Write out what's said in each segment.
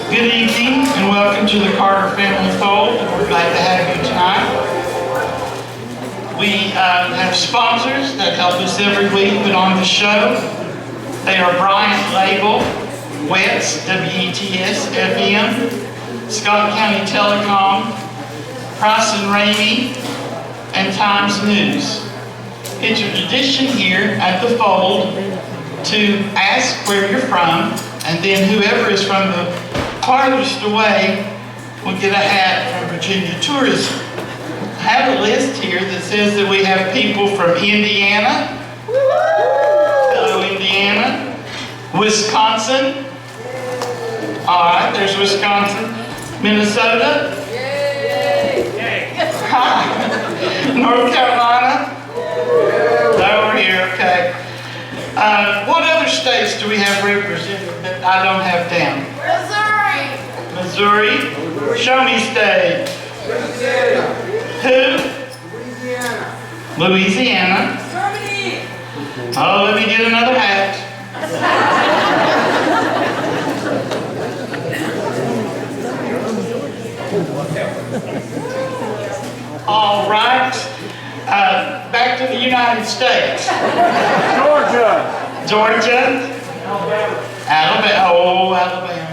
Good evening and welcome to the Carter Family Fold. We're glad to have you tonight. We have sponsors that help us every week put on the show. They are Bryant Label, WETS, WETS FM, Scott County Telecom, Price and Ramey, and Times News. It's a tradition here at the Fold to ask where you're from, and then whoever is from the farthest away will get a hat from Virginia Tourism. I have a list here that says that we have people from Indiana. Hello, Indiana. Wisconsin. All right, there's Wisconsin. Minnesota. North Carolina. Over here, okay. What other states do we have represented that I don't have down? Missouri. Show me state. Who? Louisiana. Germany. Oh, let me get another hat. All right. Back to the United States. Georgia. Alabama. Oh, Alabama.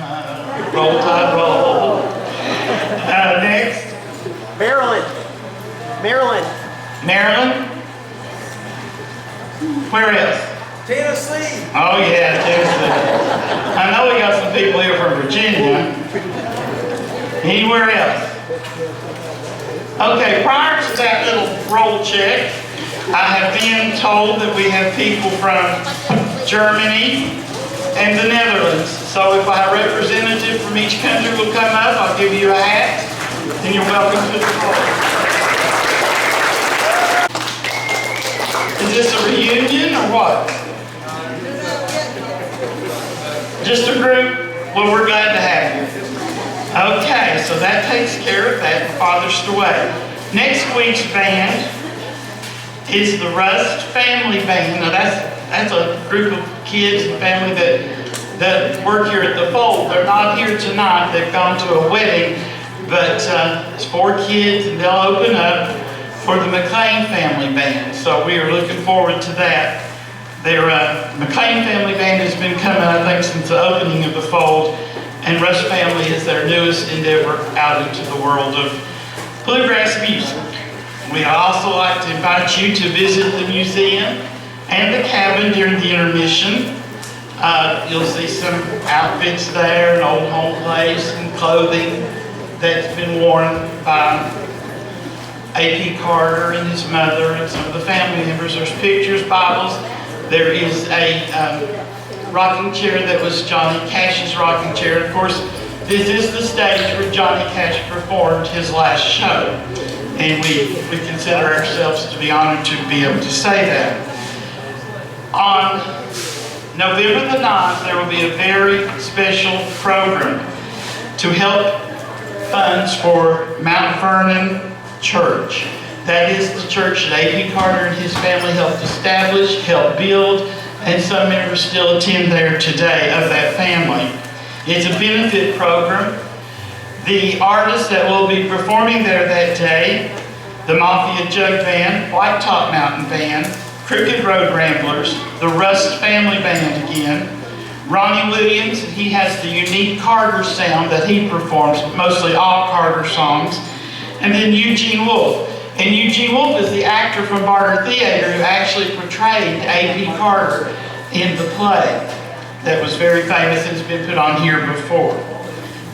Roll Tide roll. Next. Maryland. Where else? Tennessee. Oh yeah, Tennessee. I know we got some people here from Virginia. Anywhere else? Okay, prior to that little roll check, I have been told that we have people from Germany and the Netherlands. So if a representative from each country will come up, I'll give you a hat, and you're welcome to the floor. Is this a reunion or what? Just a group? Well, we're glad to have you. Okay, so that takes care of that farthest away. Next week's band is the Rust Family Band. Now that's a group of kids and family that work here at the Fold. They're not here tonight. They've gone to a wedding, but it's 4 kids, and they'll open up for the McLean Family Band. So we are looking forward to that. Their McLean Family Band has been coming, I think, since the opening of the Fold, and Rust Family is their newest endeavor out into the world of bluegrass music. We'd also like to invite you to visit the museum and the cabin during the intermission. You'll see some outfits there and old home place and clothing that's been worn by A.P. Carter and his mother and some of the family members. There's pictures, Bibles. There is a rocking chair that was Johnny Cash's rocking chair. Of course, this is the stage where Johnny Cash performed his last show. And we consider ourselves to be honored to be able to say that. On November the 9th, there will be a very special program to help funds for Mount Vernon Church. That is the church that A.P. Carter and his family helped establish, helped build, and some members still attend there today of that family. It's a benefit program. The artists that will be performing there that day, the Mafia Jug Band, White Top Mountain Band, Crooked Road Ramblers, the Rust Family Band again, Ronnie Williams, he has the unique Carter sound that he performs, mostly all Carter songs, and then Eugene Wolf. And Eugene Wolf is the actor from Barter Theater who actually portrayed A.P. Carter in the play that was very famous and has been put on here before.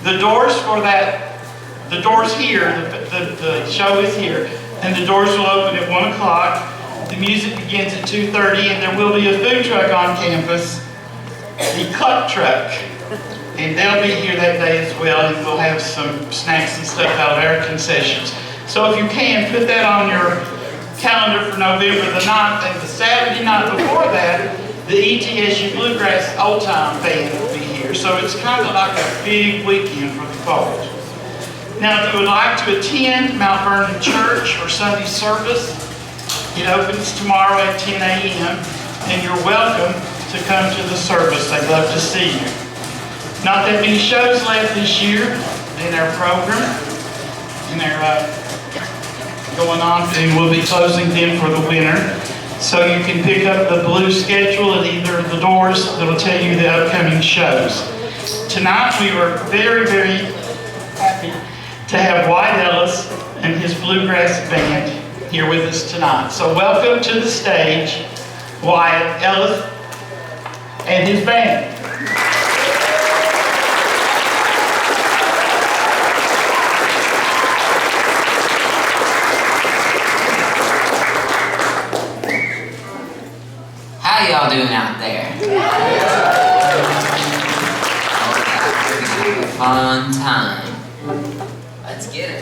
The doors for that, the doors here, the show is here, and the doors will open at 1 o'clock. The music begins at 2:30, and there will be a food truck on campus, the Cluck Truck. And they'll be here that day as well, and we'll have some snacks and stuff out of our concessions. So if you can, put that on your calendar for November the 9th, and the Saturday night before that, the ETSU Bluegrass Old Time Band will be here. So it's kind of like a big weekend for the Fold. Now, if you would like to attend Mount Vernon Church or Sunday service, it opens tomorrow at 10 a.m. and you're welcome to come to the service. They'd love to see you. Not that many shows left this year in our program, and they're going on, and we'll be closing them for the winter. So you can pick up the blue schedule at either of the doors that'll tell you the upcoming shows. Tonight we were very, very happy to have Wyatt Ellis and his Bluegrass band here with us tonight. So welcome to the stage, Wyatt Ellis and his band. How y'all doing out there? Okay, fun time. Let's get it.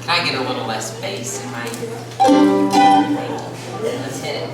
Can I get a little less bass in my... Let's hit it.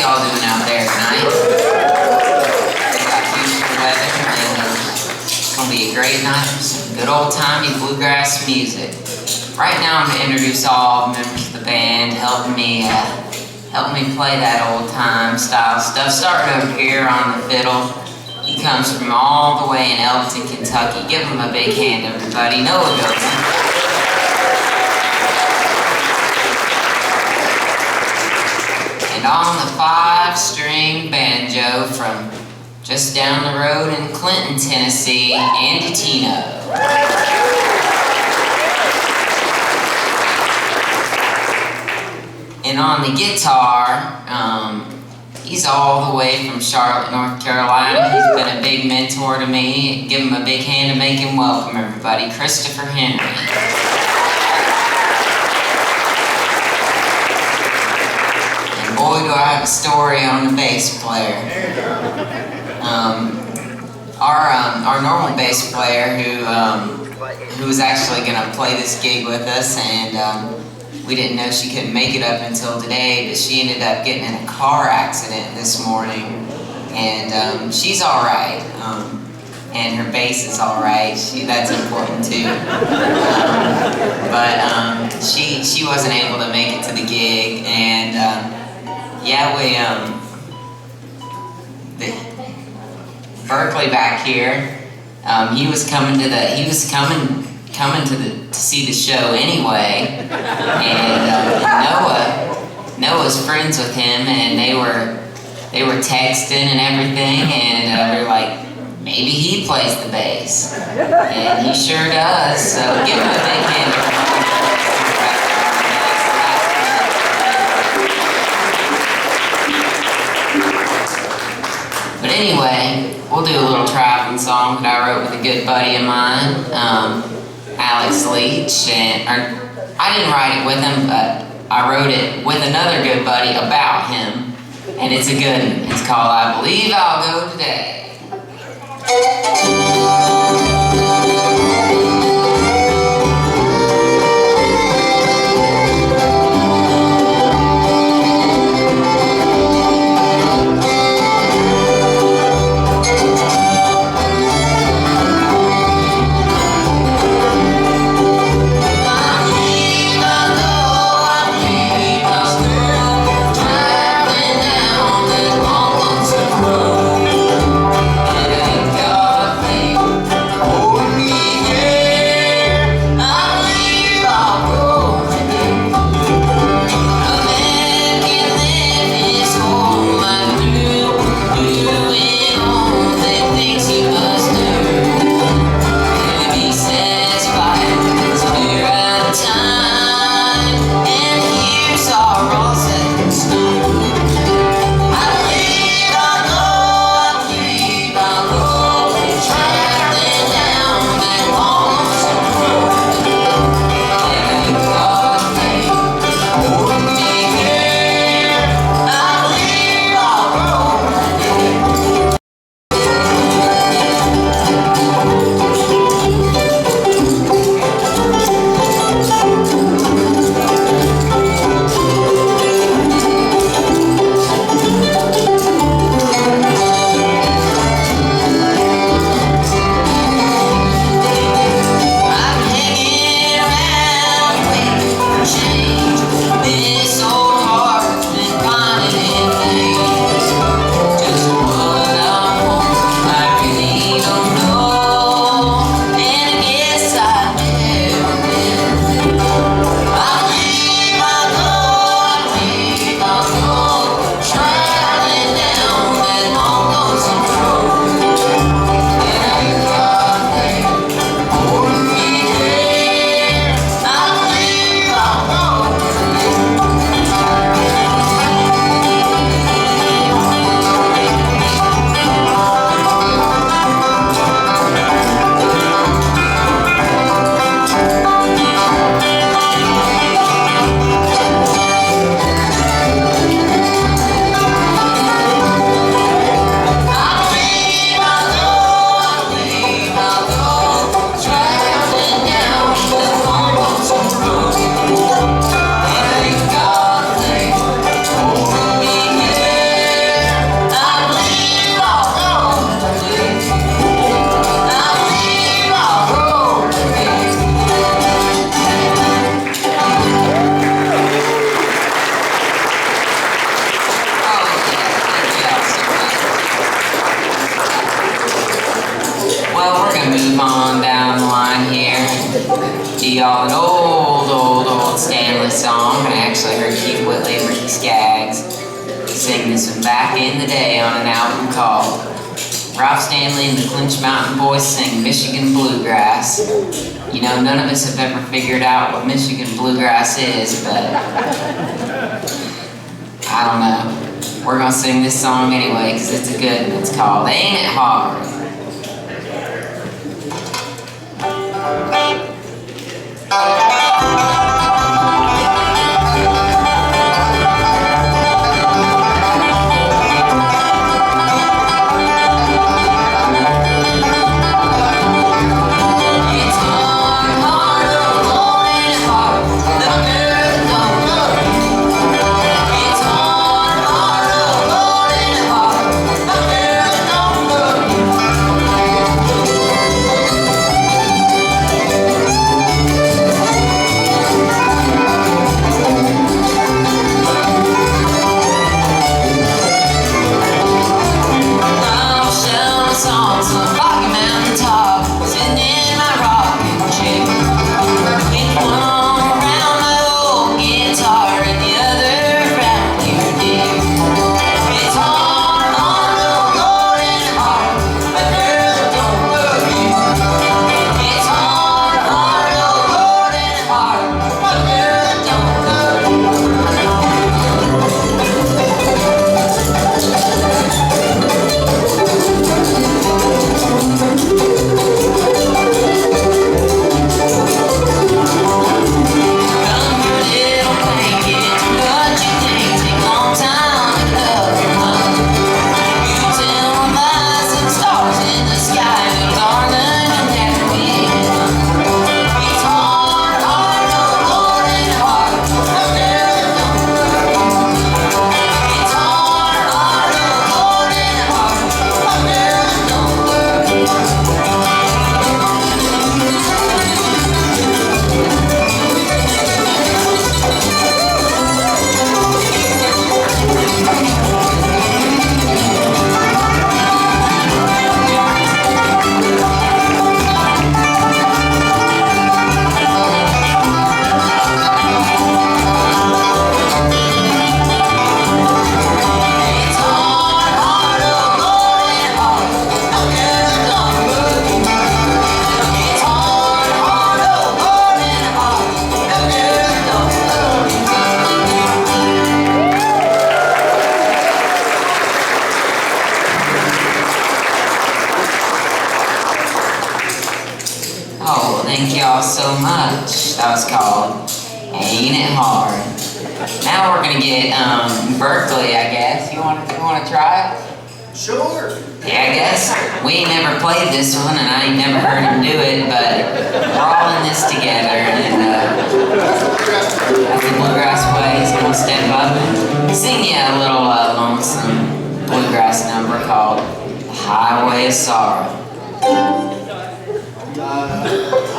y'all doing out there tonight? We got beautiful weather, and it's gonna be a great night for some good old-timey bluegrass music. Right now, I'm gonna introduce all members of the band, help me play that old-time style stuff. Starting over here on the fiddle, he comes from all the way in Elton, Kentucky. Give him a big hand, everybody. Noah goes. And on the 5-string banjo from just down the road in Clinton, Tennessee, Andy Tino. And on the guitar, he's all the way from Charlotte, North Carolina. He's been a big mentor to me. Give him a big hand to make him welcome, everybody. Christopher Henry. Boy, do I have a story on the bass player. Our normal bass player who was actually going to play this gig with us, and we didn't know she couldn't make it up until today, but she ended up getting in a car accident this morning, and she's all right, and her bass is all right. That's important too. But she wasn't able to make it to the gig, and yeah, Berkeley back here. He was coming to see the show anyway, and Noah's friends with him, and they were texting and everything, and we were like, maybe he plays the bass, and he sure does. So give him a big hand. But anyway, we'll do a little traveling song that I wrote with a good buddy of mine, Alex Leach, and I didn't write it with him, but I wrote it with another good buddy about him, and it's a good one. It's called I Believe I'll Go Today. move on down the line here. Do y'all an old Stanley song. I actually heard Keith Whitley and Ricky Skaggs sing this one back in the day on an album called Ralph Stanley and the Clinch Mountain Boys Sing Michigan Bluegrass. You know, none of us have ever figured out what Michigan Bluegrass is, but I don't know. We're gonna sing this song anyway because it's a good one. It's called Ain't It Hard. Thank y'all so much. That was called Ain't It Hard. Now we're gonna get Berkeley, I guess. You wanna try it? Sure. Yeah, I guess we ain't never played this one, and I ain't never heard him do it, but we're all in this together, and that's the Bluegrass way. He's gonna step up and sing you a little lonesome bluegrass number called The Highway of Sorrow. I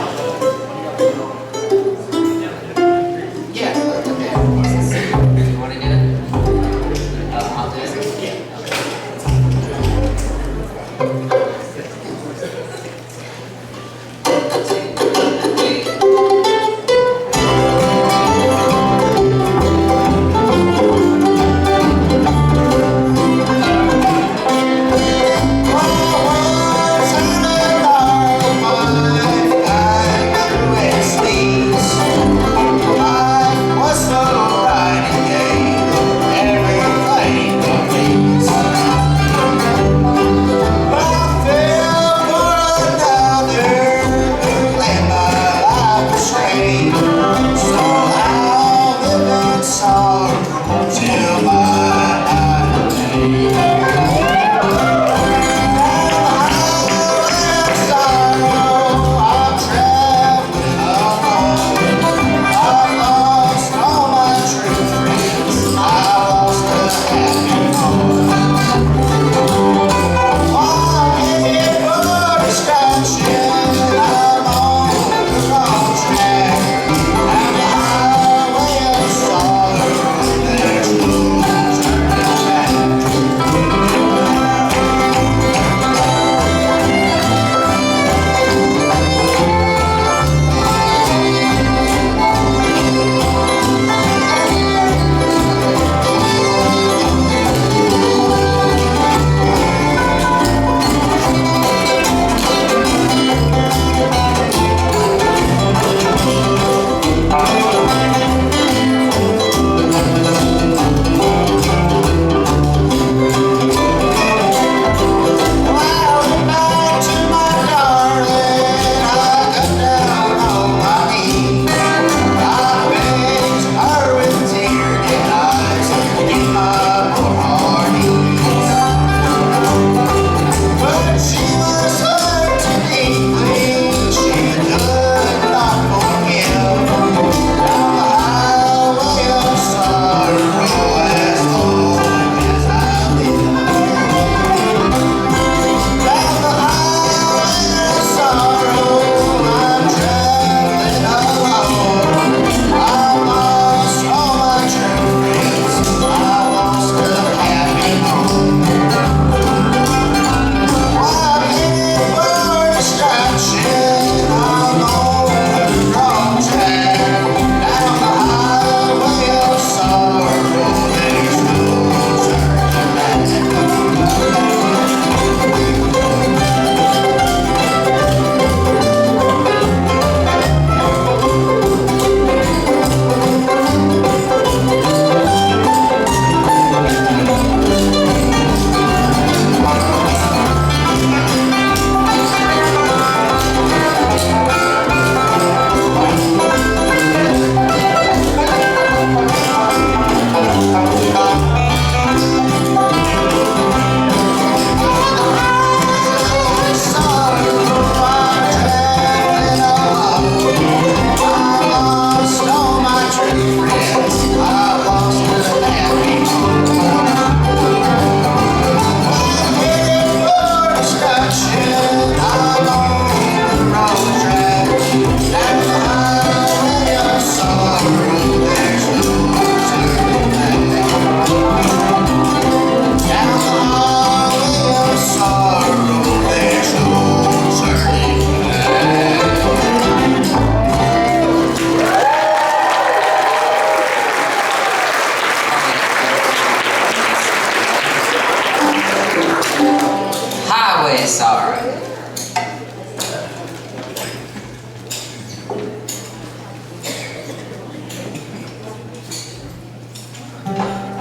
Alright.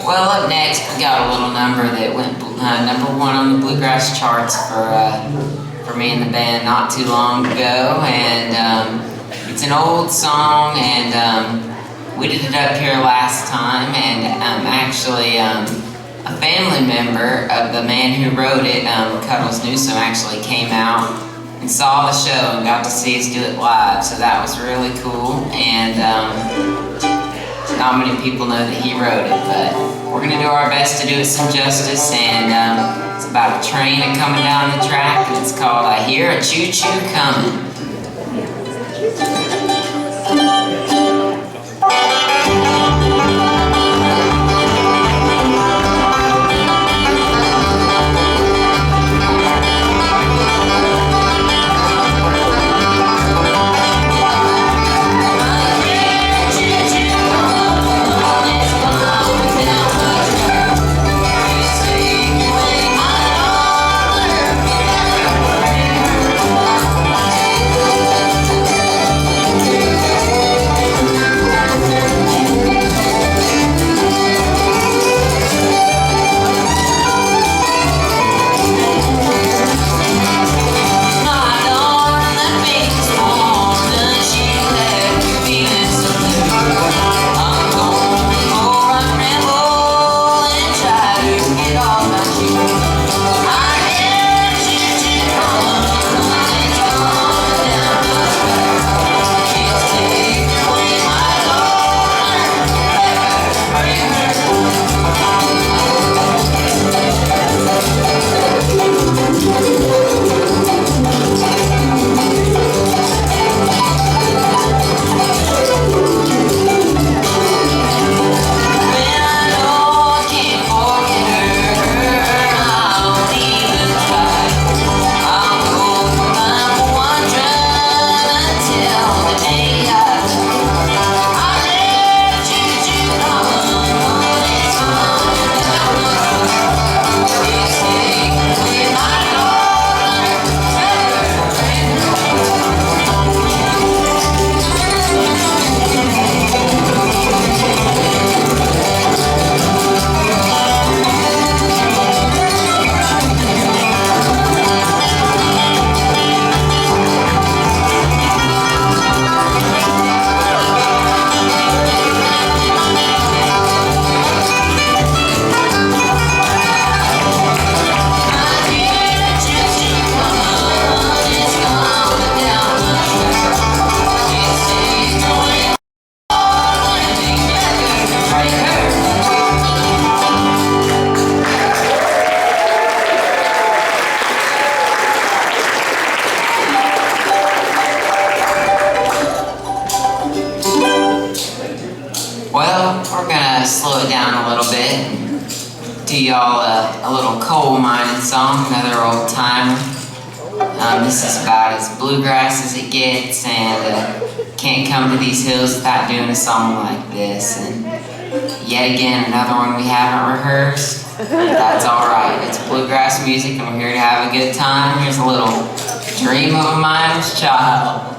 Well, up next, we got a little number that went number 1 on the Bluegrass charts for me and the band not too long ago, and it's an old song, and we did it up here last time, and actually a family member of the man who wrote it, Cuddles Newsom, actually came out and saw the show and got to see us do it live, so that was really cool, and not many people know that he wrote it, but we're going to do our best to do it some justice, and it's about a train coming down the track, and it's called I Hear a Choo-Choo Coming. Slow it down a little bit. Do y'all a little coal mining song, another old timer. This is about as bluegrass as it gets, and can't come to these hills without doing a song like this. And yet again, another one we haven't rehearsed. That's alright. It's bluegrass music, and we're here to have a good time. Here's a little Dream of a Miner's Child.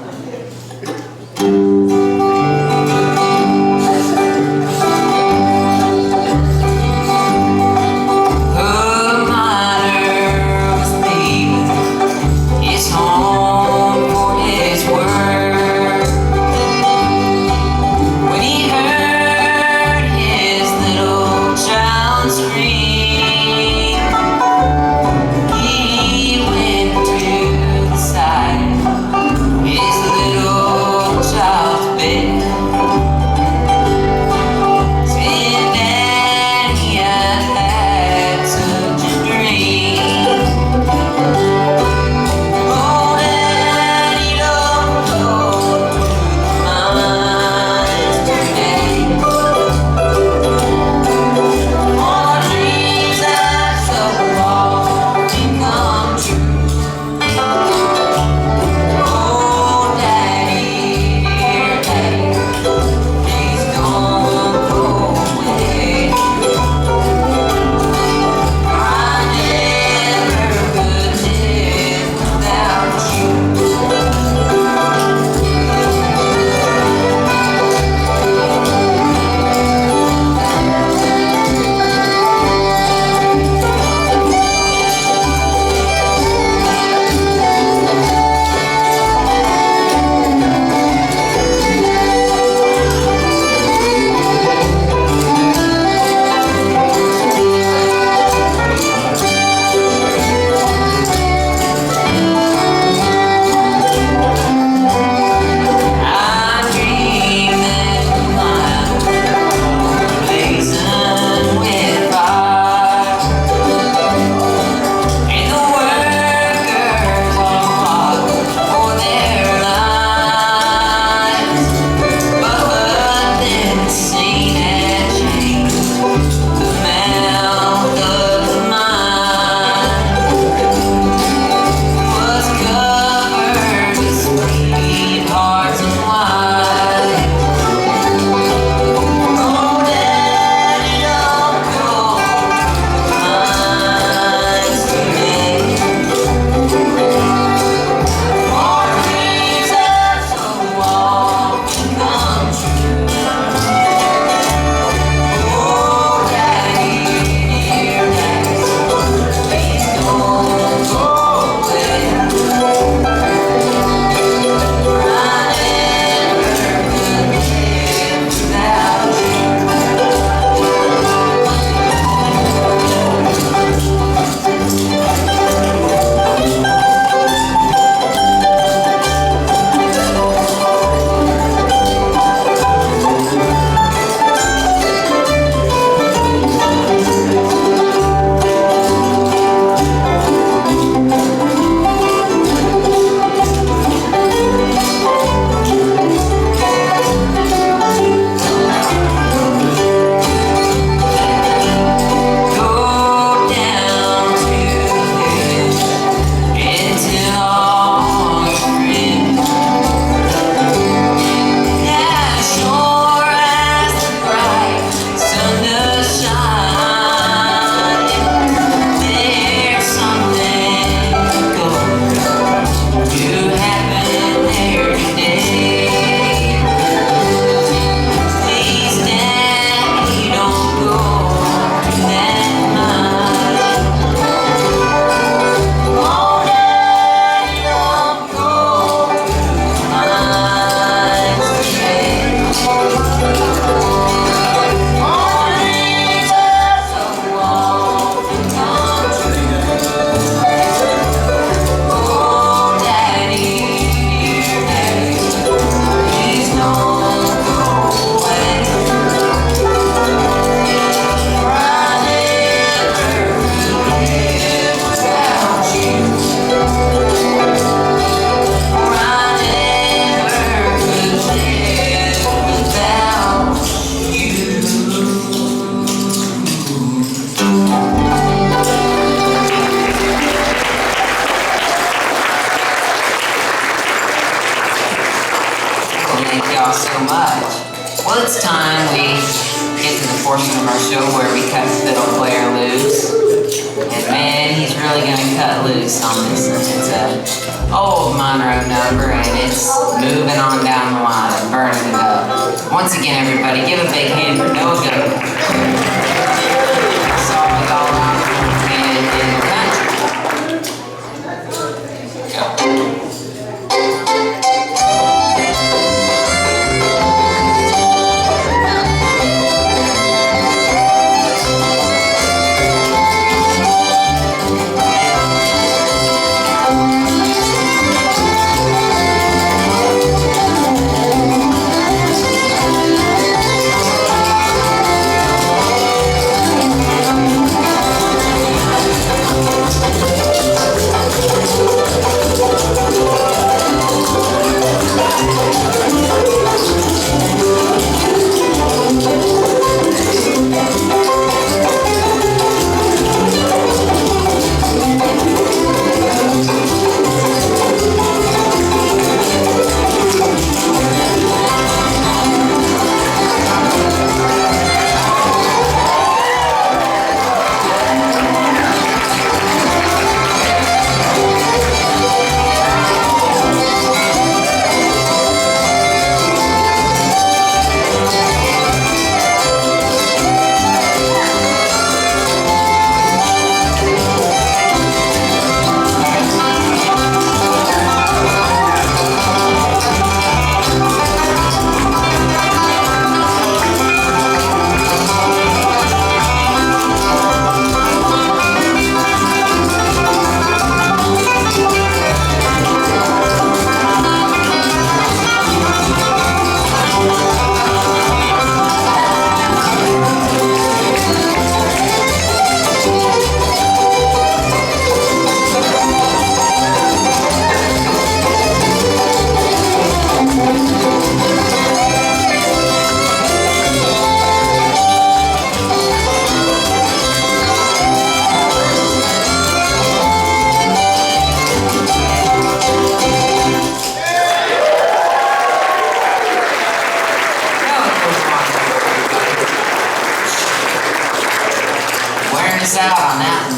Is y'all so much. Well, it's time we get to the portion of our show where we cut the fiddle player loose. And man, he's really gonna cut loose on this one. It's a old Monroe number, and it's moving on down the line and burning it up. Once again, everybody, give a big hand for Noah Goodman. Song we all out in the country. Go. Out on that one.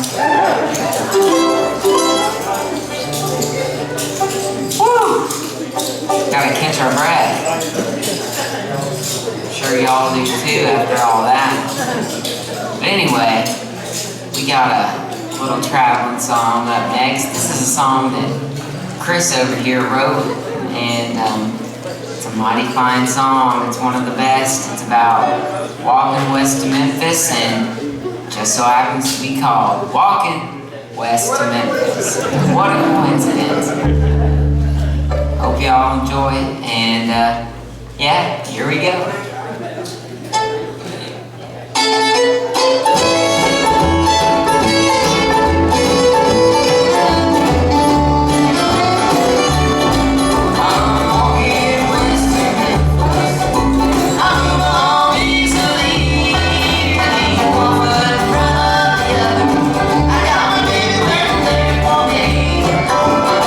Woo! Gotta catch our breath. I'm sure y'all do too after all that. But anyway, we got a little traveling song up next. This is a song that Chris over here wrote, and it's a mighty fine song. It's one of the best. It's about walking west to Memphis, and just so happens to be called Walking West to Memphis. What a coincidence. Hope y'all enjoy it, and yeah, here we go. Oh,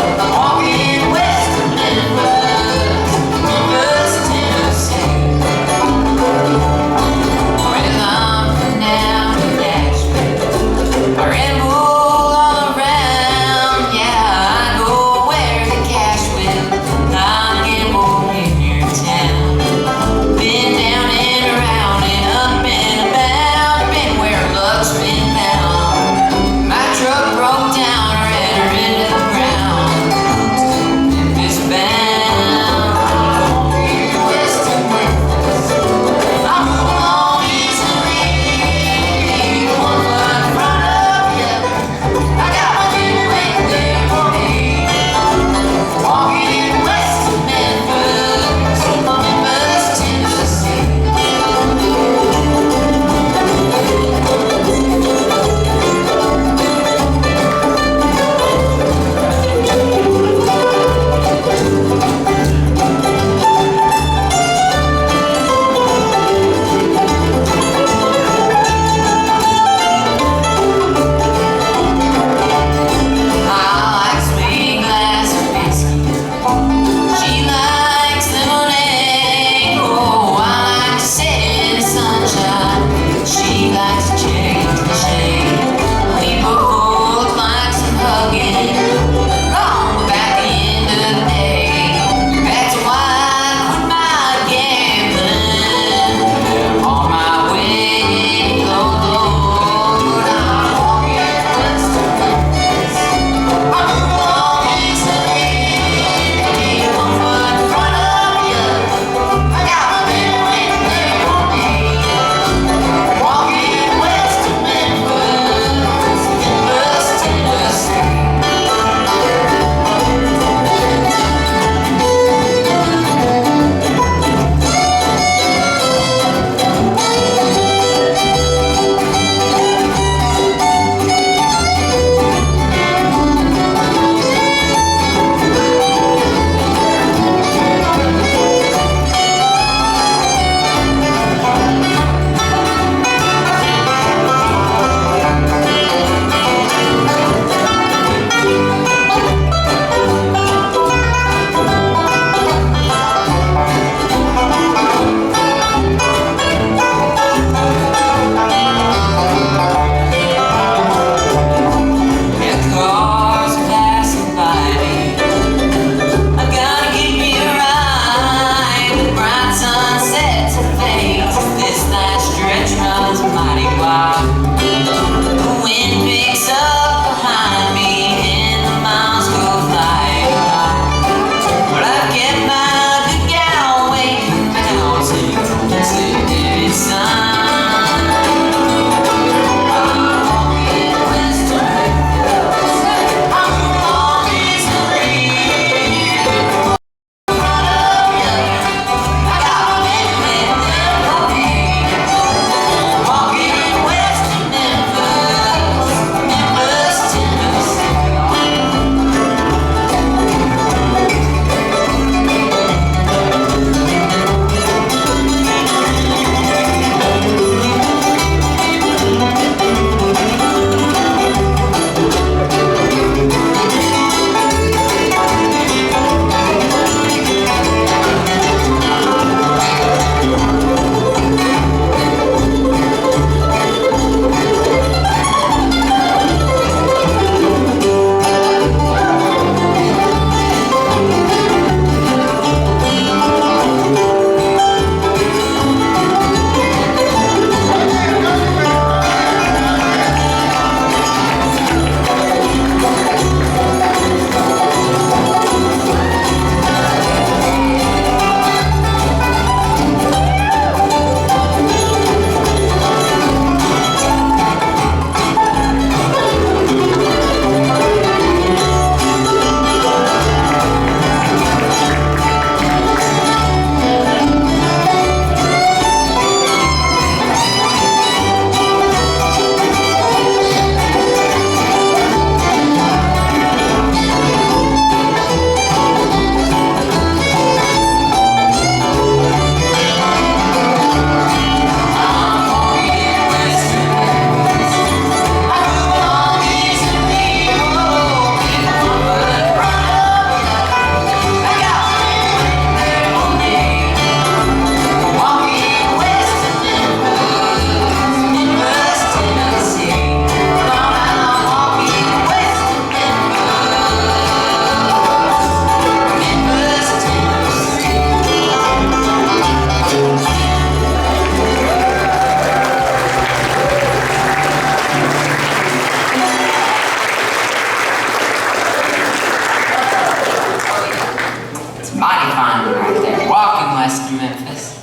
west of Memphis.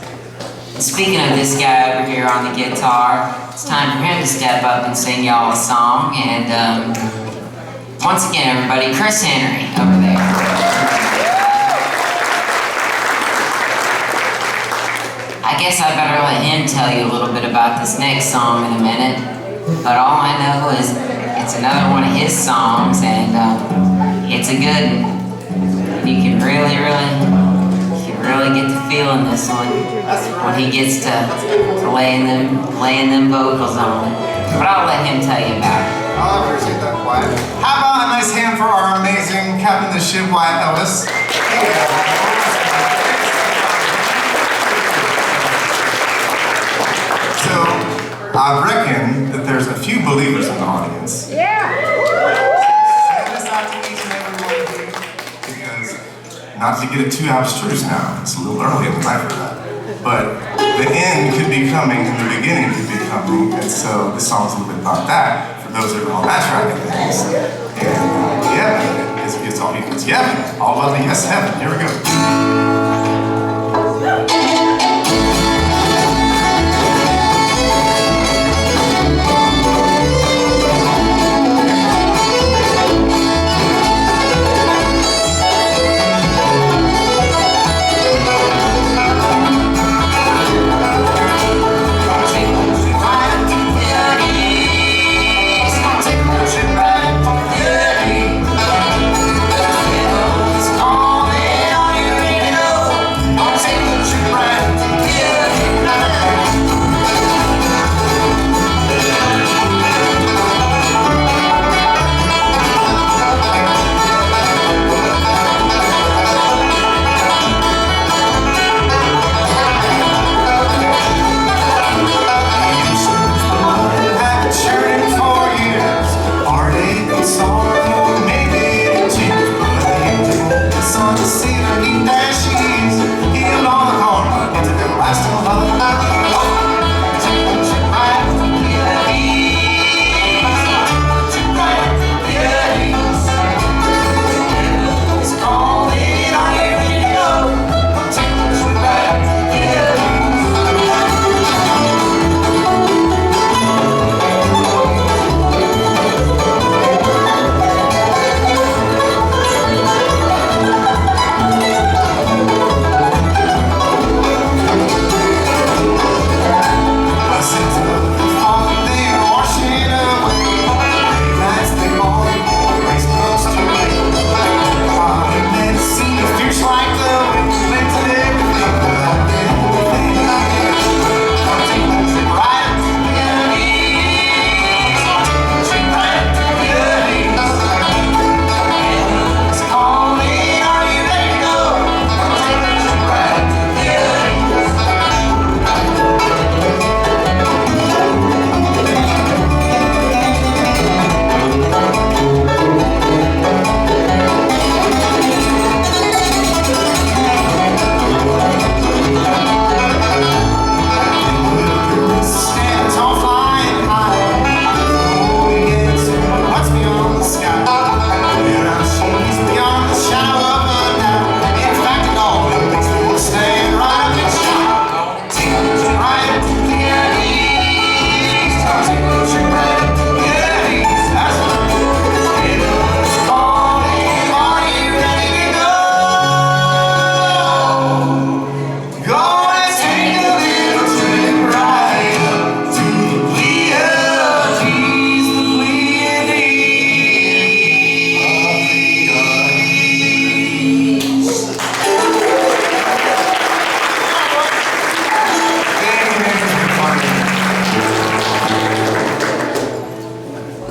And speaking of this guy over here on the guitar, it's time for him to step up and sing y'all a song. And once again, everybody, Chris Henry over there. I guess I better let him tell you a little bit about this next song in a minute. But all I know is it's another one of his songs, and it's a good one. And you can really get the feel in this one when he gets to laying them vocals on it. But I'll let him tell you about it. I appreciate that, Wyatt. How about a nice hand for our amazing captain of the ship, Wyatt Ellis? So, I reckon that there's a few believers in the audience. Yeah. Send this out to each and every one of you, because not to get it too abstruse now, it's a little early in the night for that, but the end could be coming and the beginning could be coming, and so this song's a little bit about that for those that are on that track of things. And yeah, it's all equals yeah, all about the yes heaven. Here we go.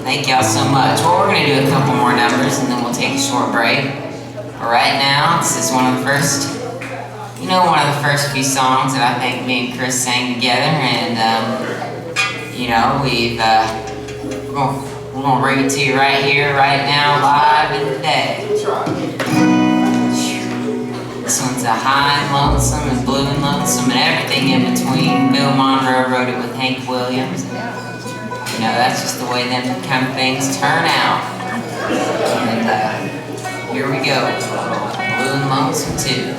Thank y'all so much. Well, we're going to do a couple more numbers and then we'll take a short break. But right now, this is one of the first few songs that I think me and Chris sang together. And, we're going to bring it to you right here, right now, live and today. This one's a high and lonesome and blue and lonesome and everything in between. Bill Monroe wrote it with Hank Williams. That's just the way them kind of things turn out. And here we go. Blue and lonesome too.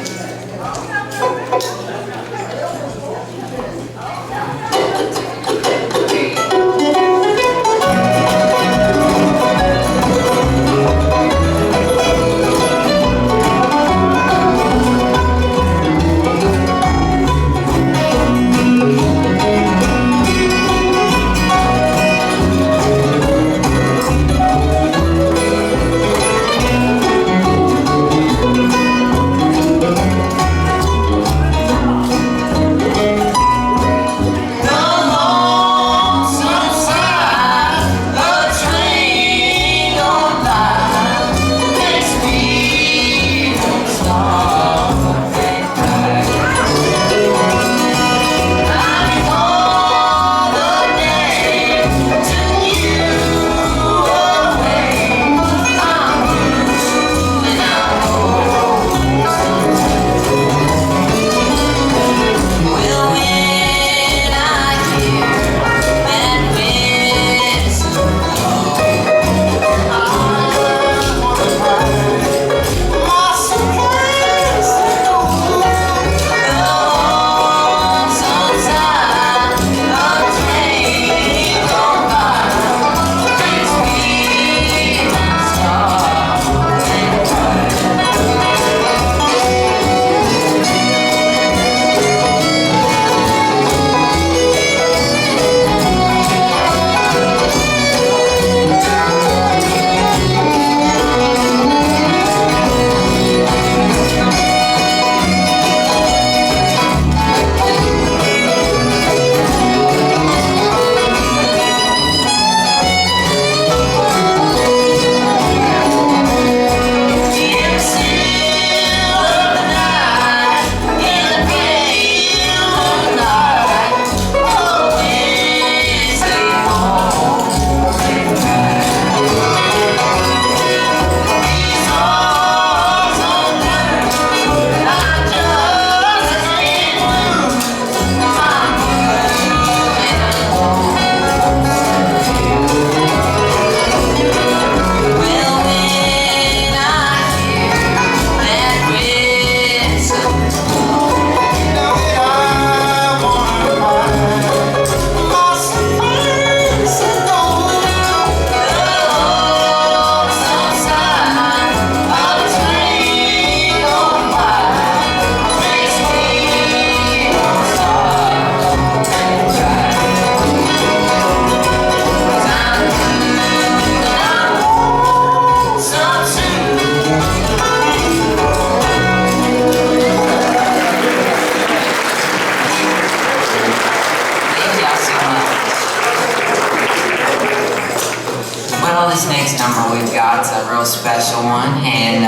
one, and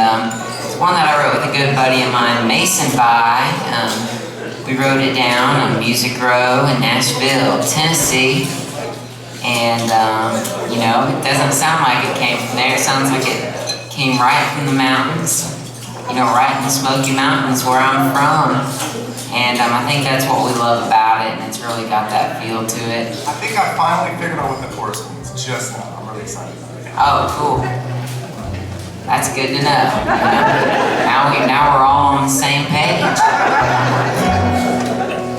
it's one that I wrote with a good buddy of mine, Mason By. We wrote it down on Music Row in Nashville, Tennessee. And, you know, it doesn't sound like it came from there. It sounds like it came right from the mountains. You know, right in the Smoky Mountains where I'm from. And I think that's what we love about it, and it's really got that feel to it. I think I finally figured out what the chorus means just now. I'm really excited. Oh, cool. That's good to know. Now we're all on the same page.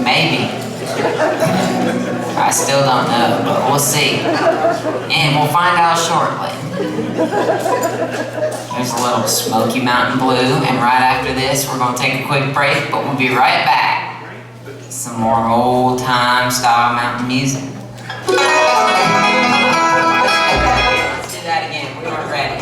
Maybe. I still don't know, but we'll see. And we'll find out shortly. There's a little Smoky Mountain Blue, and right after this, we're going to take a quick break, but we'll be right back. Some more old-time style mountain music. Let's do that again. We weren't ready.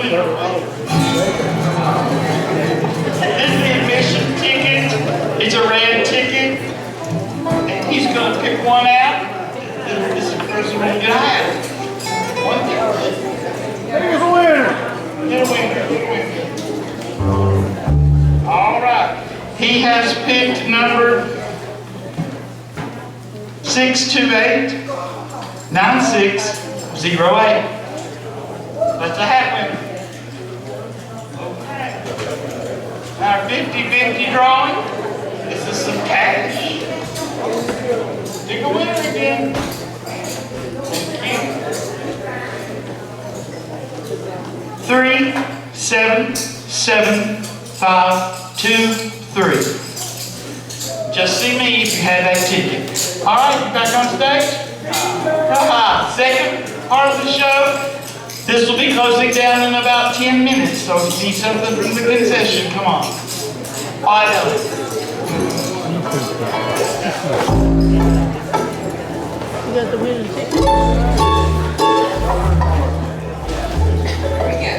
in her way. This is the admission ticket. It's a red ticket. And he's going to pick one out. This is the person we're going to have. One ticket. Here's a winner. Get a winner. All right. He has picked number 628-9608. That's a hat winner. Okay. Our 50-50 drawing. This is some cash. Pick a winner again. Thank you. 37753. Just see me if you have that ticket. All right, you back on stage? Second part of the show. This will be closing down in about 10 minutes, so if you need something from the concession, come on. Wyatt, Ellis. You got the winning ticket? There we go.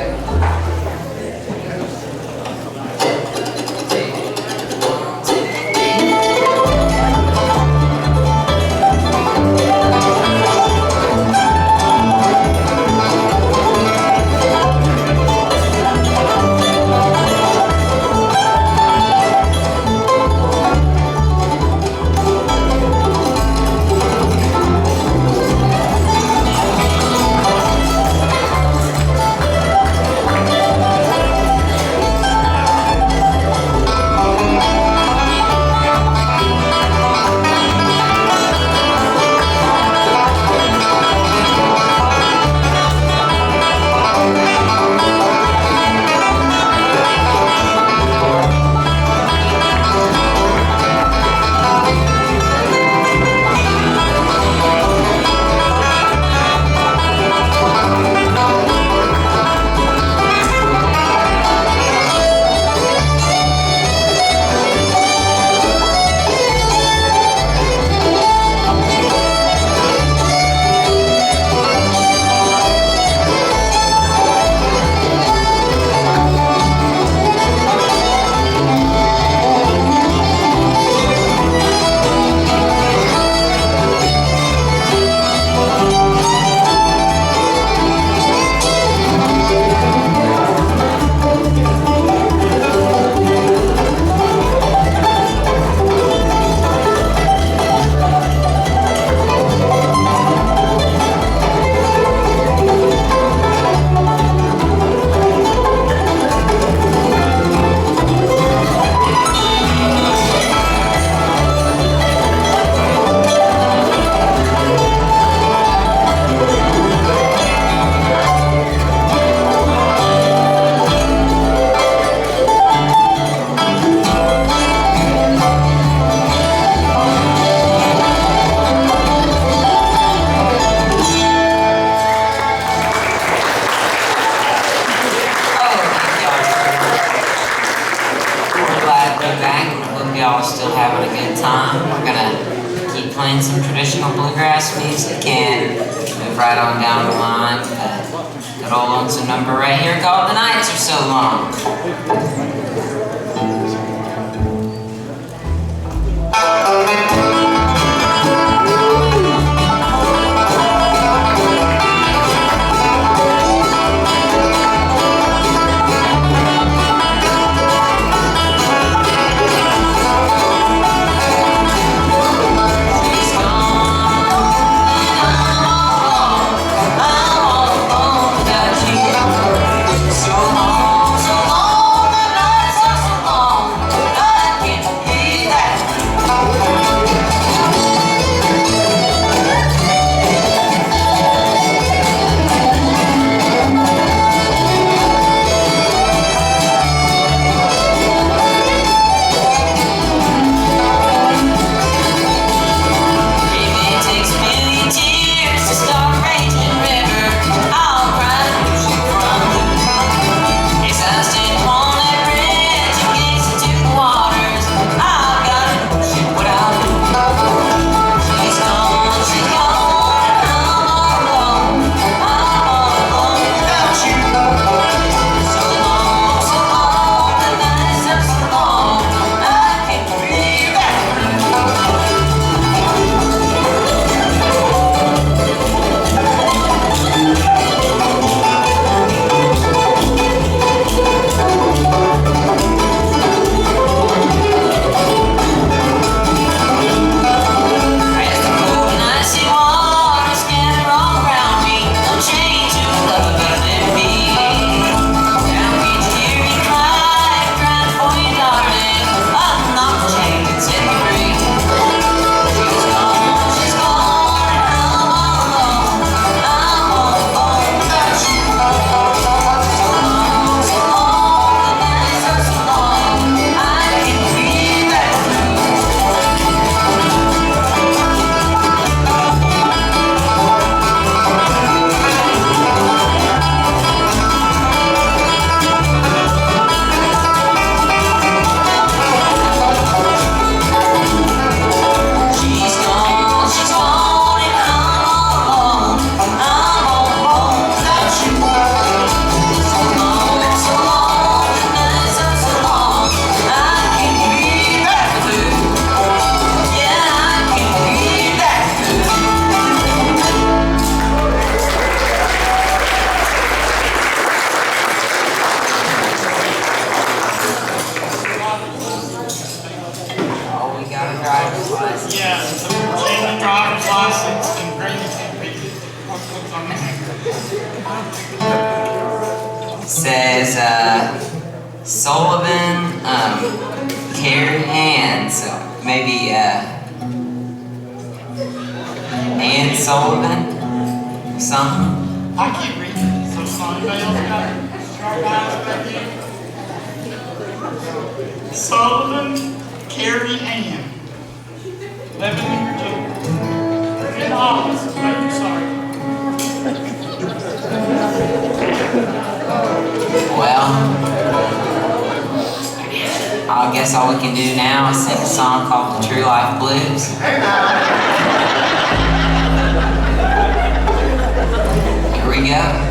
Y'all still having a good time. We're gonna keep playing some traditional bluegrass music and move right on down the line. Good old lonesome number right here called "The Nights Are So Long." So long, says Sullivan, Carrie Ann, so maybe Ann Sullivan, or something. I keep reading, so anybody else got sharp eyes back here? Sullivan, Carrie Ann. 11 number 2. In the office, thank you, sorry. Well, I guess all we can do now is sing a song called The True Life Blues. Here we go.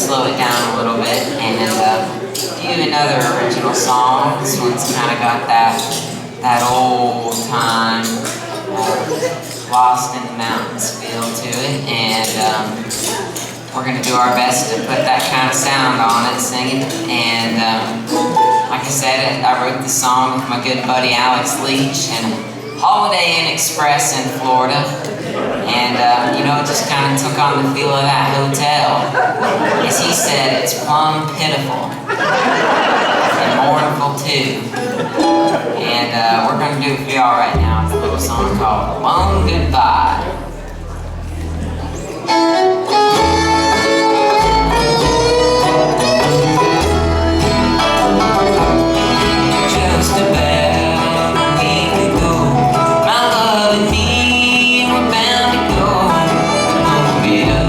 slow it down a little bit and do another original song. This one's kind of got that old time Lost in the Mountains feel to it, and we're going to do our best to put that kind of sound on it, singing. And like I said, I wrote the song with my good buddy Alex Leach, and Holiday Inn Express in Florida. And, you know, it just kind of took on the feel of that hotel. As he said, it's plumb pitiful. And mournful, too. And we're going to do it for y'all right now. It's a little song called Long Goodbye. Just about a week ago, my love and me were bound to go. We'll meet up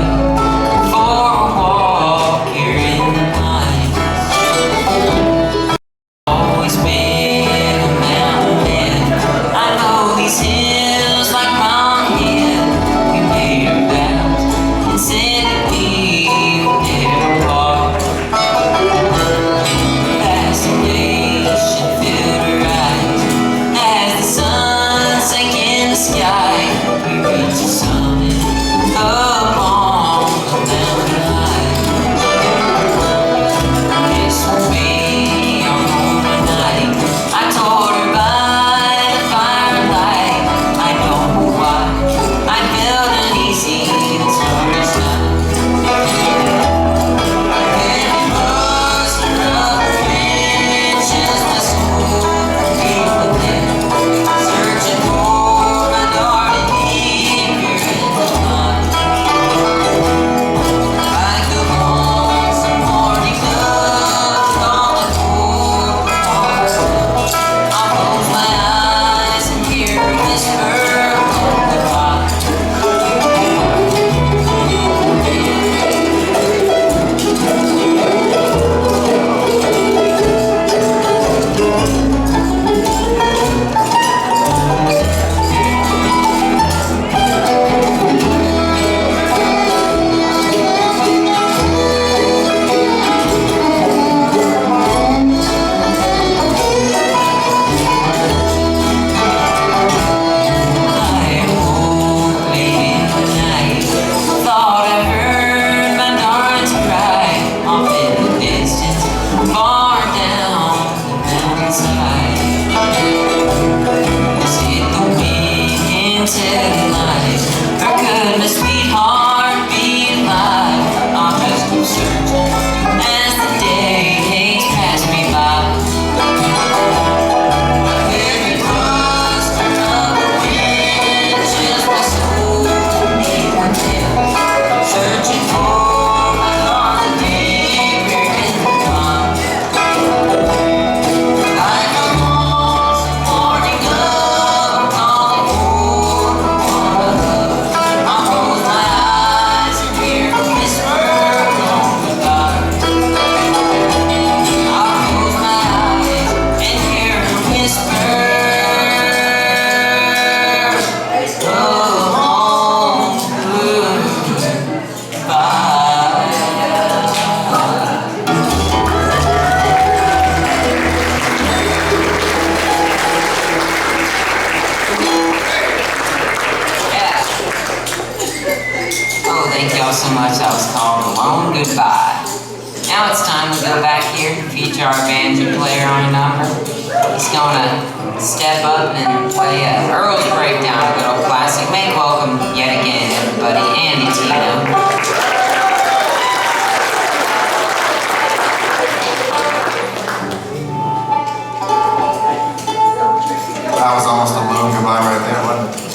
for a walk here in the pines. Always been a mountain man. I know these hills like my own head. We made our vows and said that we would never part. Passing days should fill her eyes as the sun sank in the sky. We reached the summit up on the mountain high. This will be our home tonight. I told her by the firelight. I don't know why I felt uneasy this first night. Heavy muster of friendships, my soul deep within, searching for my darling deep here in the night. Like a lonesome morning dove calling for myself, I close my eyes and hear her whisper goodbye. I awoke late in the night, thought I heard my darling's cry off in the distance, far down the mountainside. Was it the wind telling lies, or could my sweetheart be alive? I'll just keep searching as the days pass me by. Every muster of the wind chills my soul beneath my tail, searching for my darling deep here in the pond. Like a lonesome morning dove calling for one I love, I close my eyes and hear her whisper long goodbye. I'll close my eyes and hear her whisper long goodbye. Yeah. Oh, thank y'all so much. That was called A Long Goodbye. Now it's time to go back here and feature our banjo player on a number. He's gonna step up and play a Earl's Breakdown, a good old classic. Make welcome yet again, everybody, Andy Tino. That was almost a long goodbye right there, wasn't it?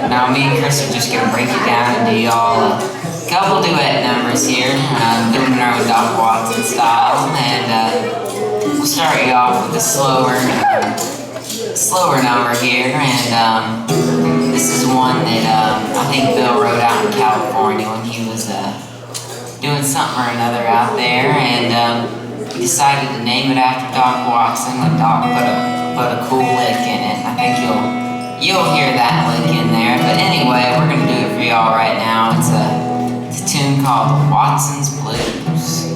Now me and Chris are just gonna break it down and do y'all a couple duet numbers here, doing our own Doc Watson style, and we'll start you off with a slower number here, and this is one that I think Bill wrote out in California when he was doing something or another out there, and we decided to name it after Doc Watson when Doc put a cool lick in it. I think you'll hear that lick in there. But anyway, we're gonna do it for y'all right now. It's a tune called Watson's Blues.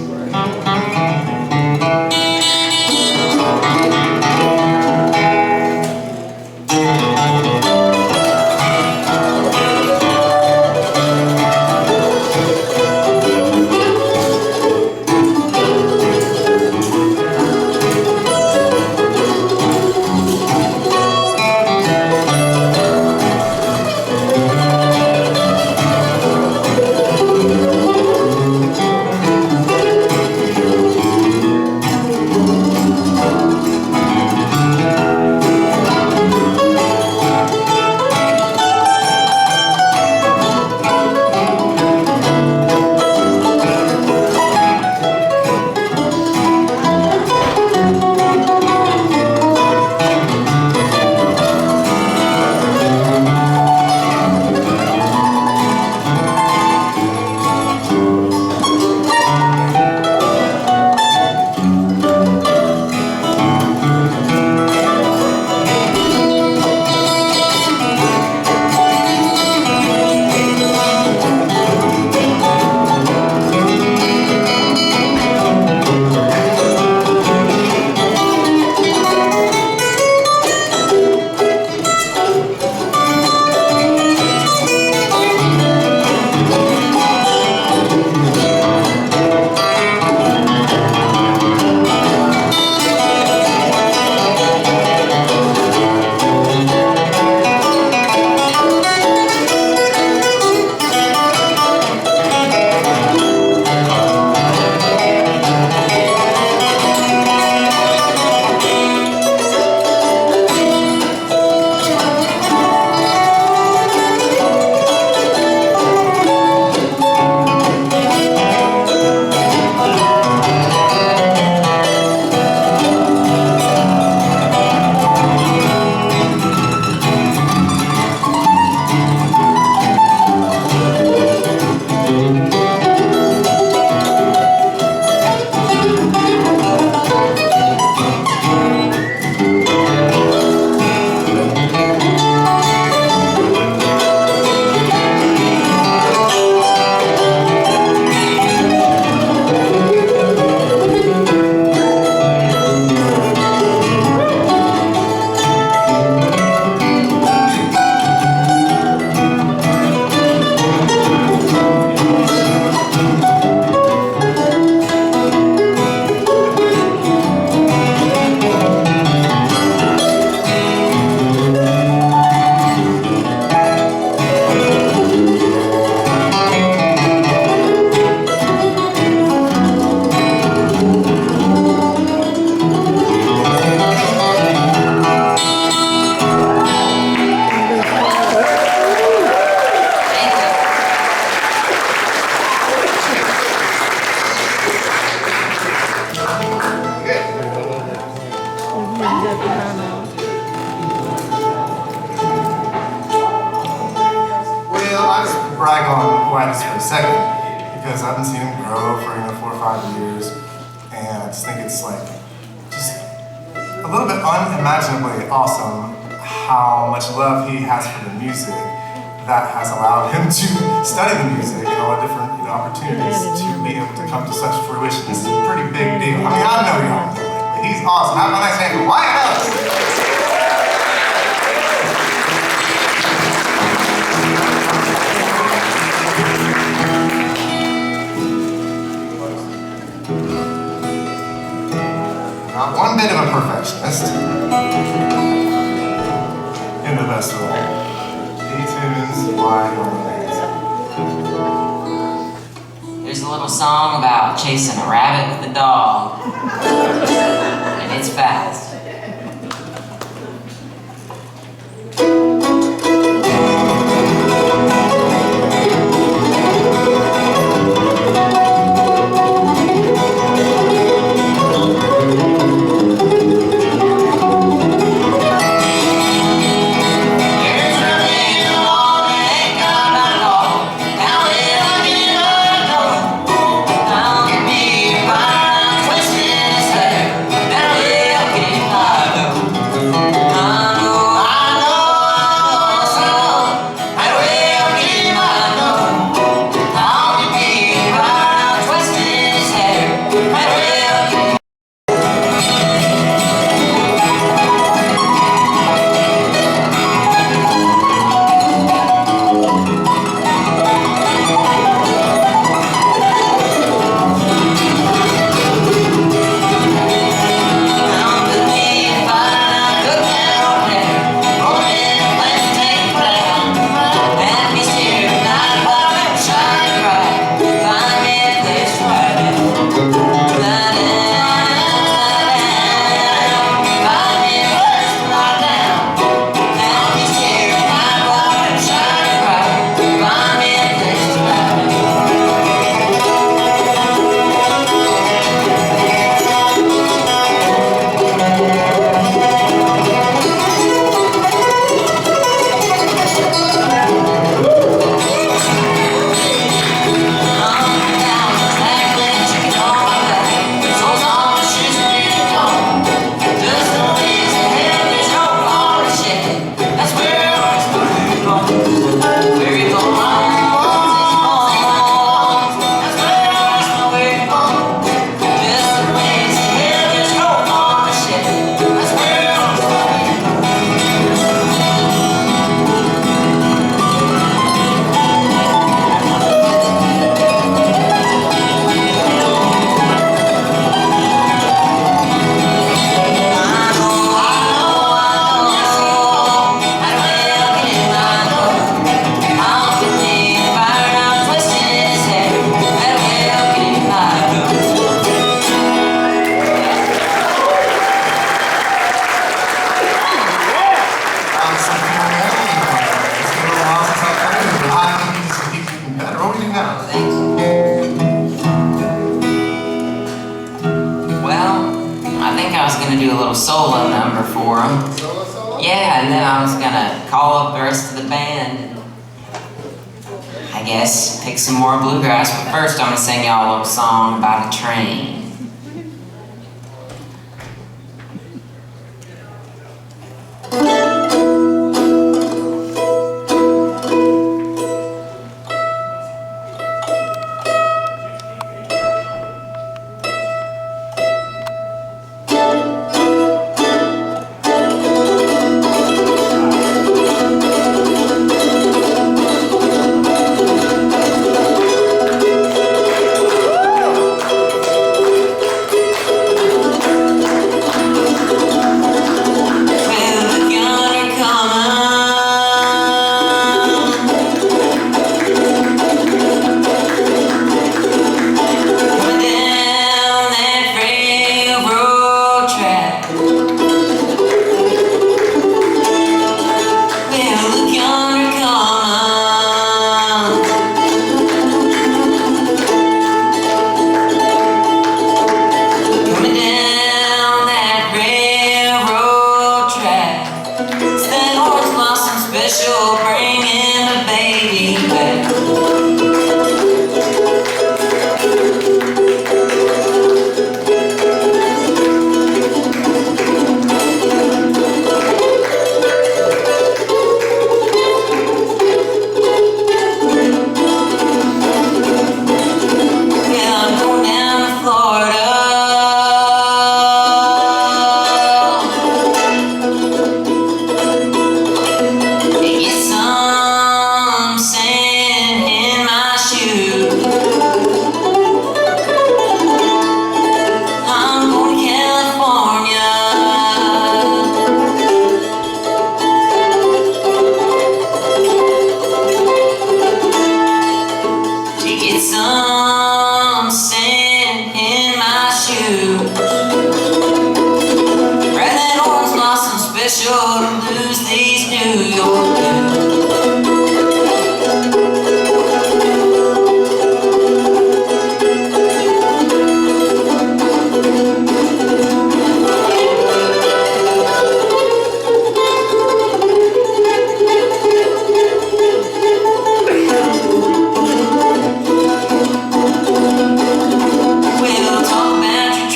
brag on Wyatt for a second because I haven't seen him grow for 4 or 5 years, and I just think it's like just a little bit unimaginably awesome how much love he has for the music that has allowed him to study the music and all the different opportunities to be able to come to such fruition. This is a pretty big deal. I mean, I know y'all know it, but he's awesome. Have a nice hand for Wyatt Ellis. Not one bit of a perfectionist. In the best way. He tunes wide on the There's a little song about chasing a rabbit with a dog. And it's fast. Do a little solo number for them. Yeah, and then I was gonna call up the rest of the band and I guess pick some more bluegrass, but first I'm gonna sing y'all a little song about a train.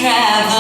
Travel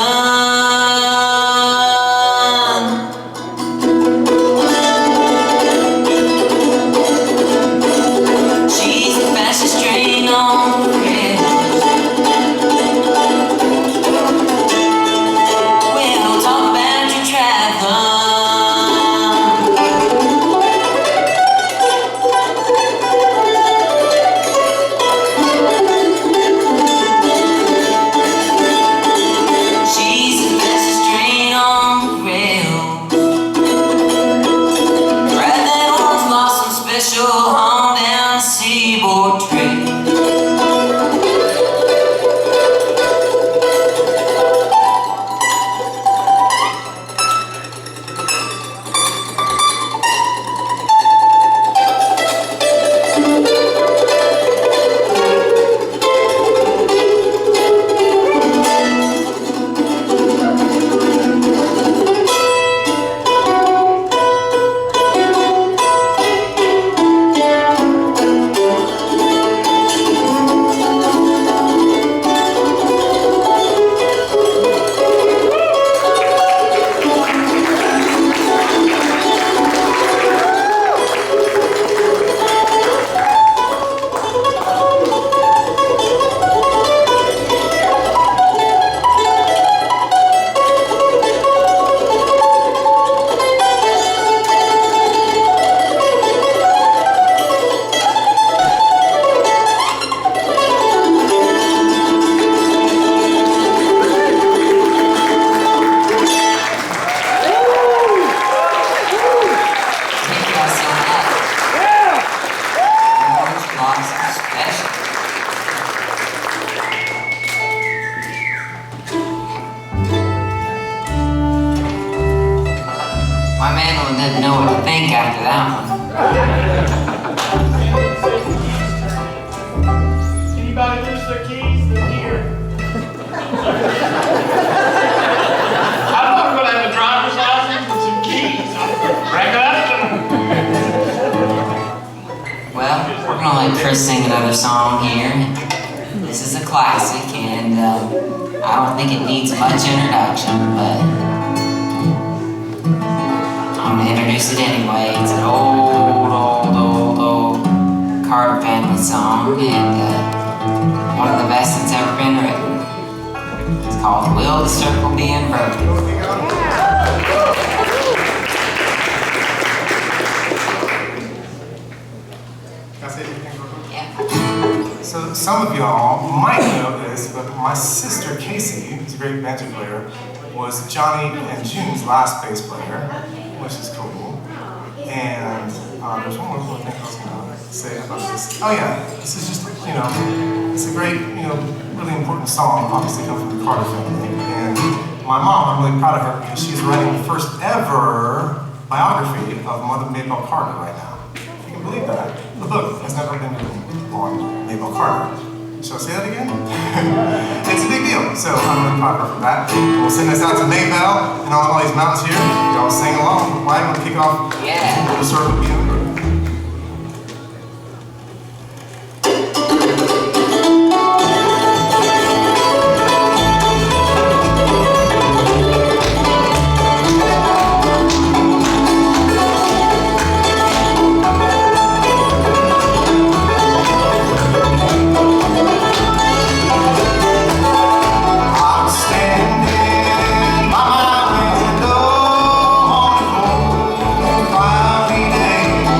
Mandolin didn't know what to think after that one. Anybody lose their keys? They're here. I thought we were gonna have a driver's license and some keys. Rack it up. Well, we're gonna let Chris sing another song here. This is a classic, and I don't think it needs much introduction, but I'm gonna introduce it anyway. It's an old Carter family song, and one of the best that's ever been written. It's called Will the Circle Be Inverted? So some of y'all might know this, but my sister Casey, who's a great banjo player, was Johnny and June's last bass player, which is cool. And there's one more thing I was going to say about this. Oh yeah, this is just, it's a great, really important song, obviously comes from the Carter family. And my mom, I'm really proud of her because she's writing the first ever biography of Mother Maybelle Carter right now. If you can believe that. The book has never been written on Maybelle Carter. Shall I say that again? It's a big deal, so I'm really proud of her for that. We'll send this out to Maybelle and all these mountains here. Y'all sing along. Wyatt, want to kick off? Yeah. Will the Circle Be Inverted? Standing by my window on a cold, cloudy day.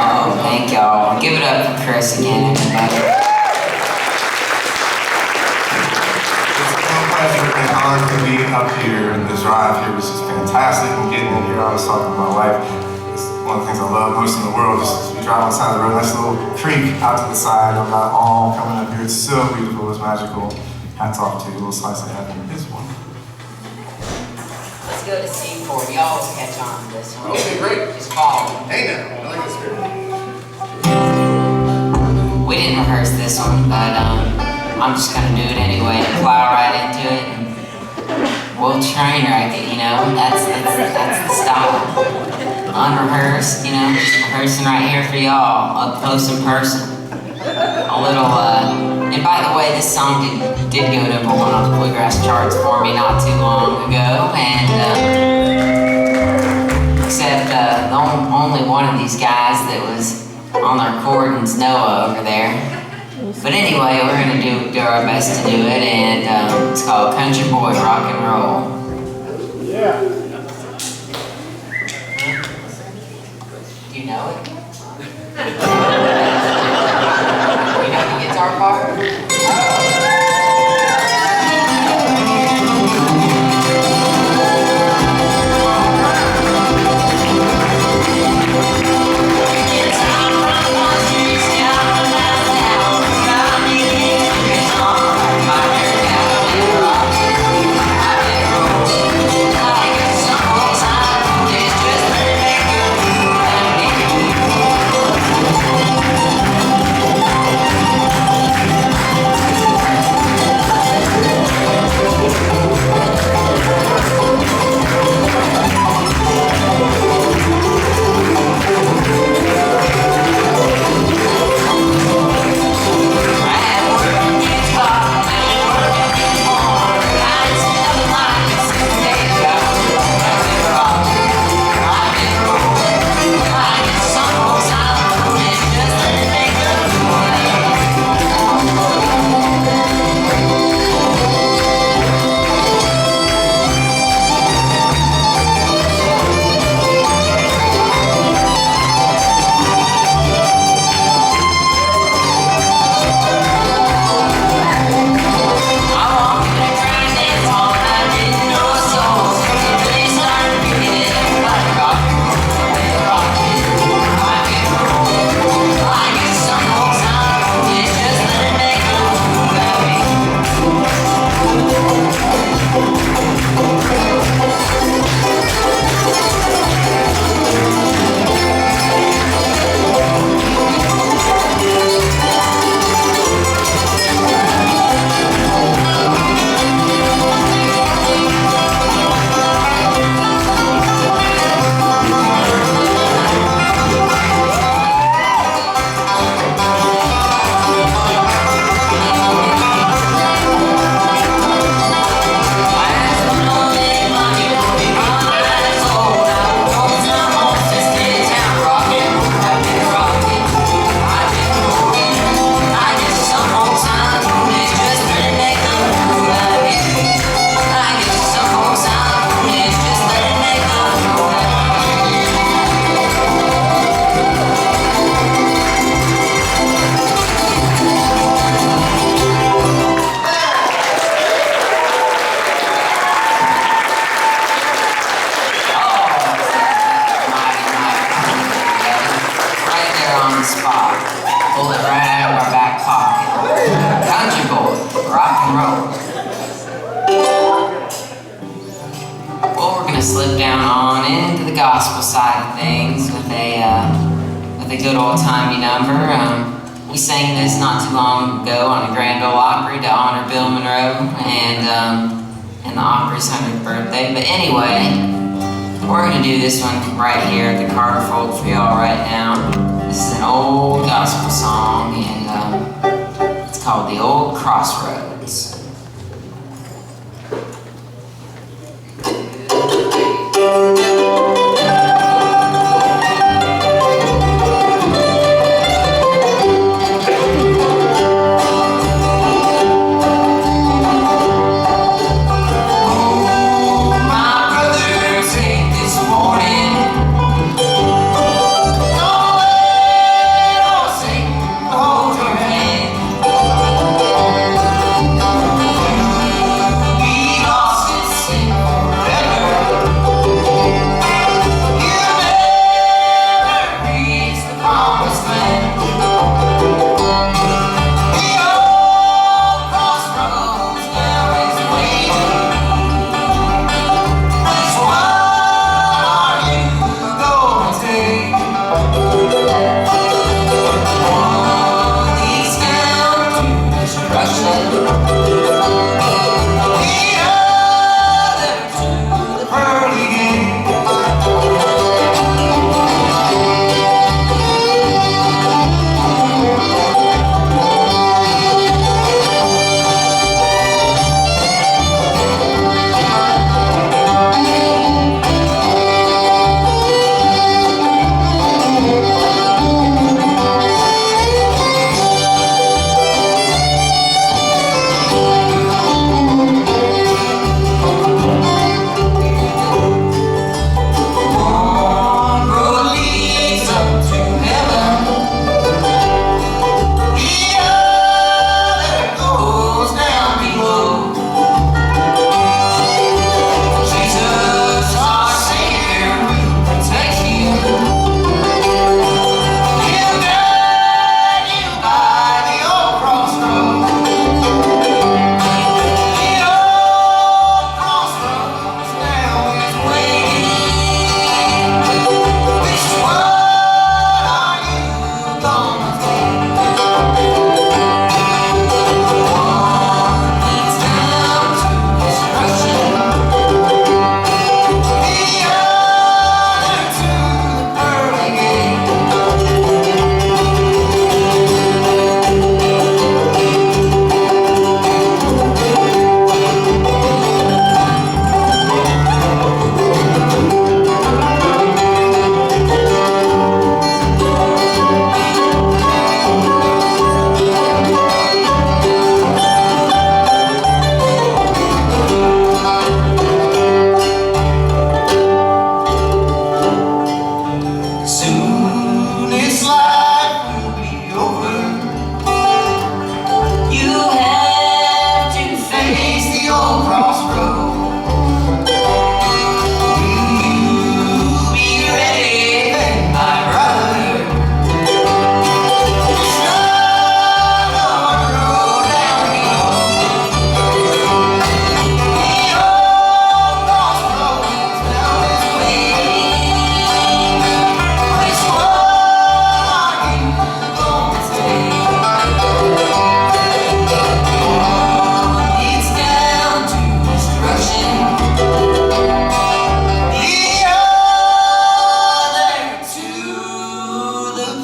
Oh, thank y'all. Give it up for Chris again, everybody. It's a real pleasure and honor to be up here. The drive here was just fantastic. And getting in here, I was talking to my wife. It's one of the things I love most in the world is to drive on the side of the road. Nice little creek out to the side of that all coming up here. It's so beautiful. It's magical. Hats off to you. A little slice of heaven. This one. Let's go to C4. You always catch on to this one. Okay, great. Just follow. Hey now, I like this spirit. We didn't rehearse this one, but I'm just gonna do it anyway and plow right into it. And we'll train wreck it, you know. That's the style. Unrehearsed, you know, just rehearsing right here for y'all, up close and personal. A little, and by the way, this song did go number 1 on the Bluegrass charts for me not too long ago, and except only one of these guys that was on the recordings, Noah over there. But anyway, we're gonna do our best to do it, and it's called Country Boy Rock and Roll. Yeah. Do you know it? You know the guitar part? gospel side of things with a good old-timey number. We sang this not too long ago on a Grand Ole Opry to honor Bill Monroe and the Opry's 100th birthday. But anyway, we're going to do this one right here at the Carter Fold for y'all right now. This is an old gospel song, and it's called The Old Crossroads. Away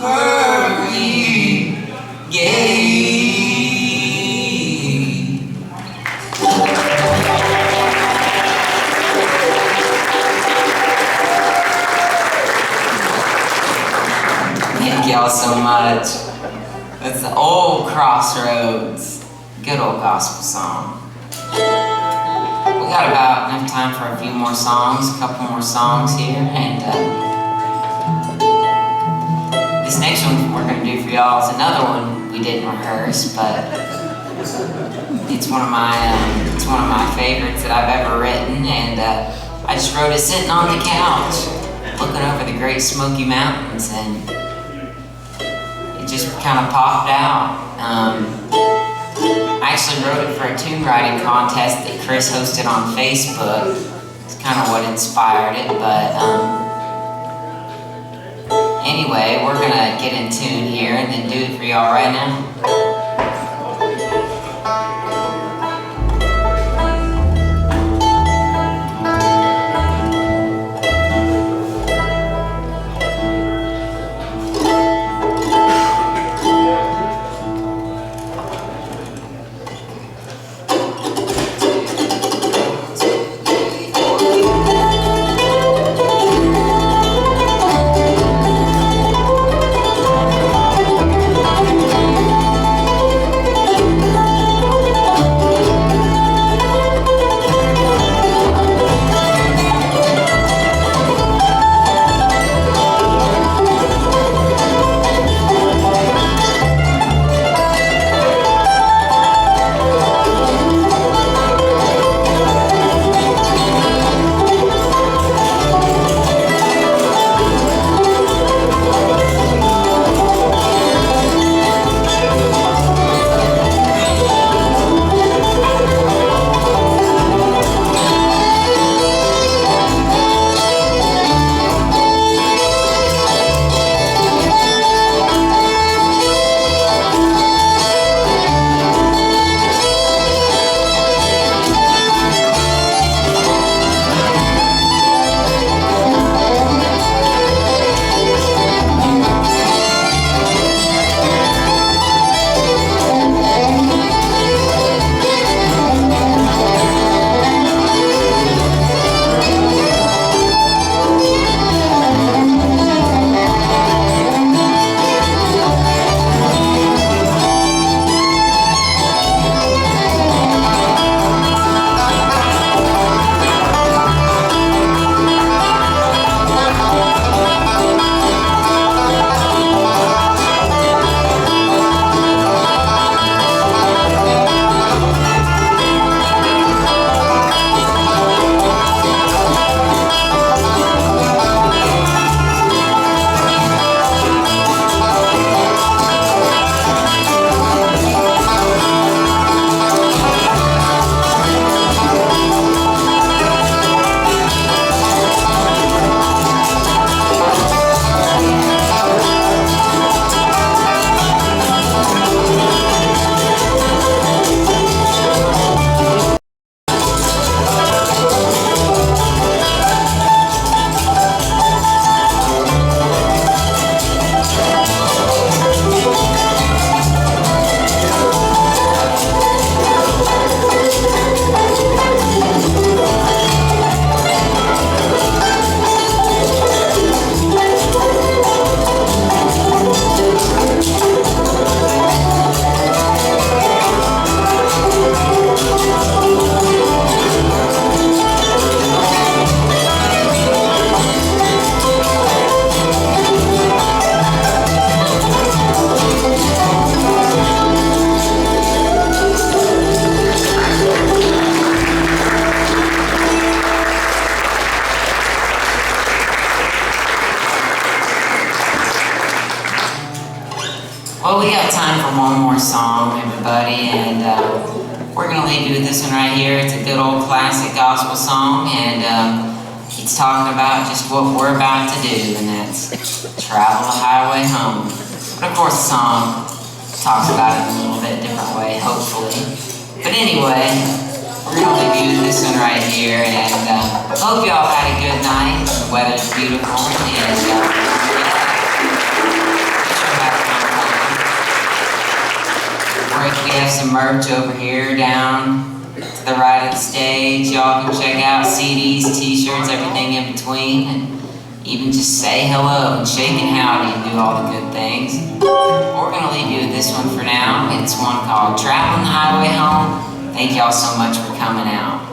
hurry, gay. Thank y'all so much. That's the old Crossroads. Good old gospel song. We got about enough time for a few more songs, a couple more songs here, and this next one we're gonna do for y'all is another one we didn't rehearse, but it's one of my favorites that I've ever written, and I just wrote it sitting on the couch, looking over the Great Smoky Mountains, and it just kind of popped out. I actually wrote it for a tune writing contest that Chris hosted on Facebook. It's kind of what inspired it, but anyway, we're gonna get in tune here and then do it for y'all right now. Well, we got time for one more song, everybody, and we're going to leave you with this one right here. It's a good old classic gospel song, and it's talking about just what we're about to do, and that's travel the highway home. But of course, the song talks about it in a little bit different way, hopefully. But anyway, we're going to leave you with this one right here, and hope y'all had a good night. The weather's beautiful, and have some merch over here down to the right of the stage. Y'all can check out CDs, t-shirts, everything in between, and even just say hello and shake and howdy and do all the good things. We're gonna leave you with this one for now. It's one called Traveling the Highway Home. Thank y'all so much for coming out.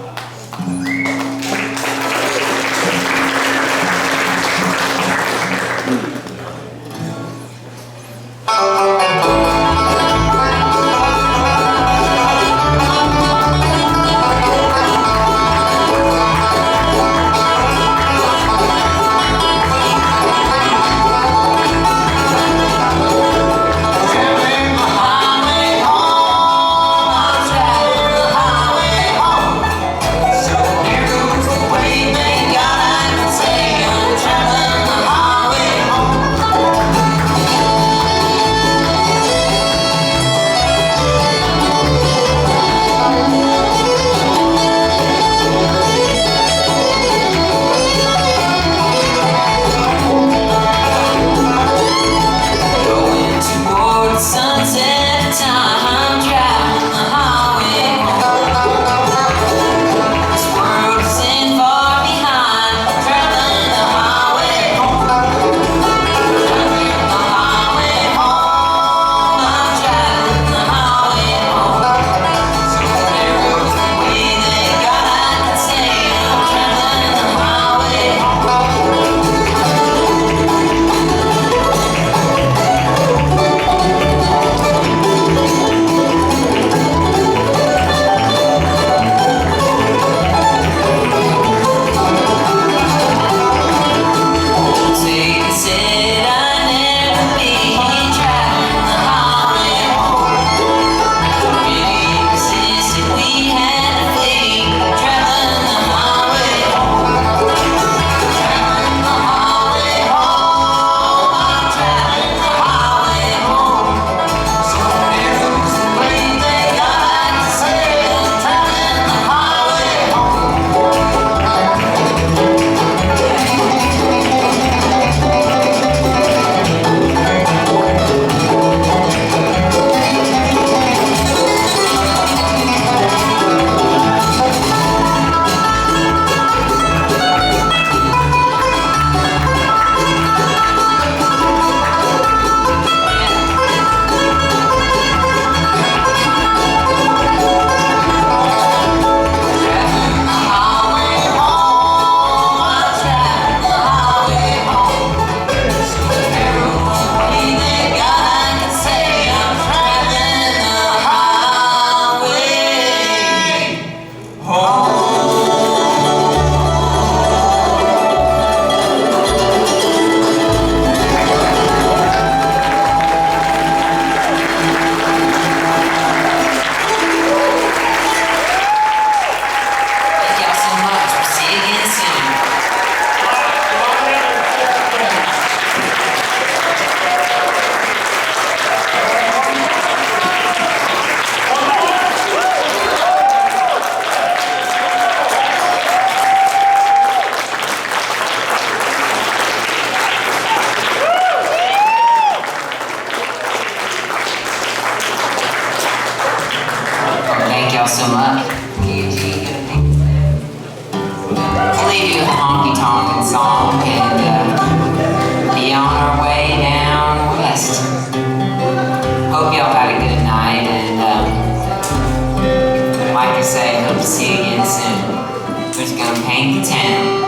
So much. We'll leave you a honky tonkin' song and be on our way down west. Hope y'all had a good night and like I say, hope to see you again soon. We're just gonna paint the town.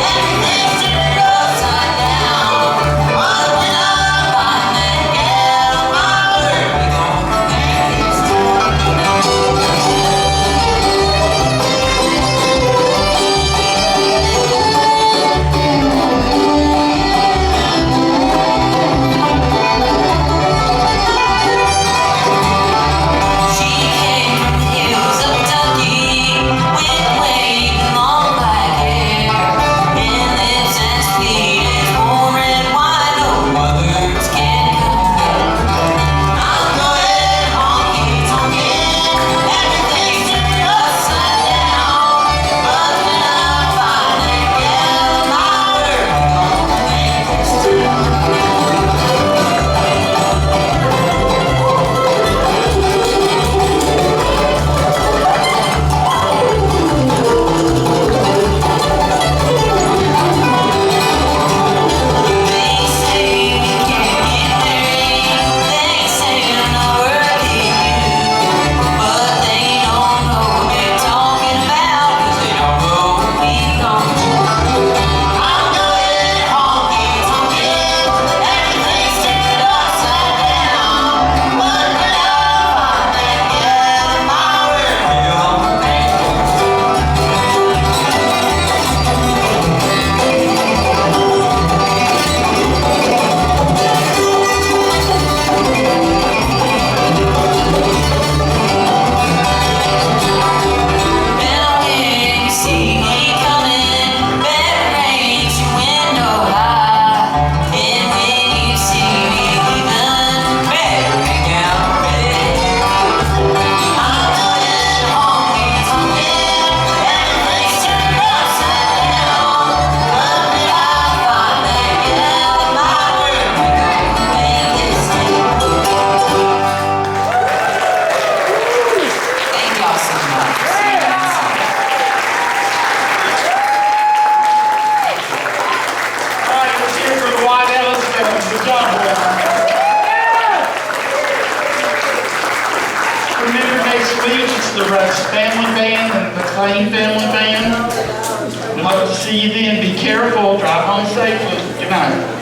Everything's turned upside the Russ Family Band and the McLean Family Band. We'd love to see you then. Be careful. Drive home safely. Good night.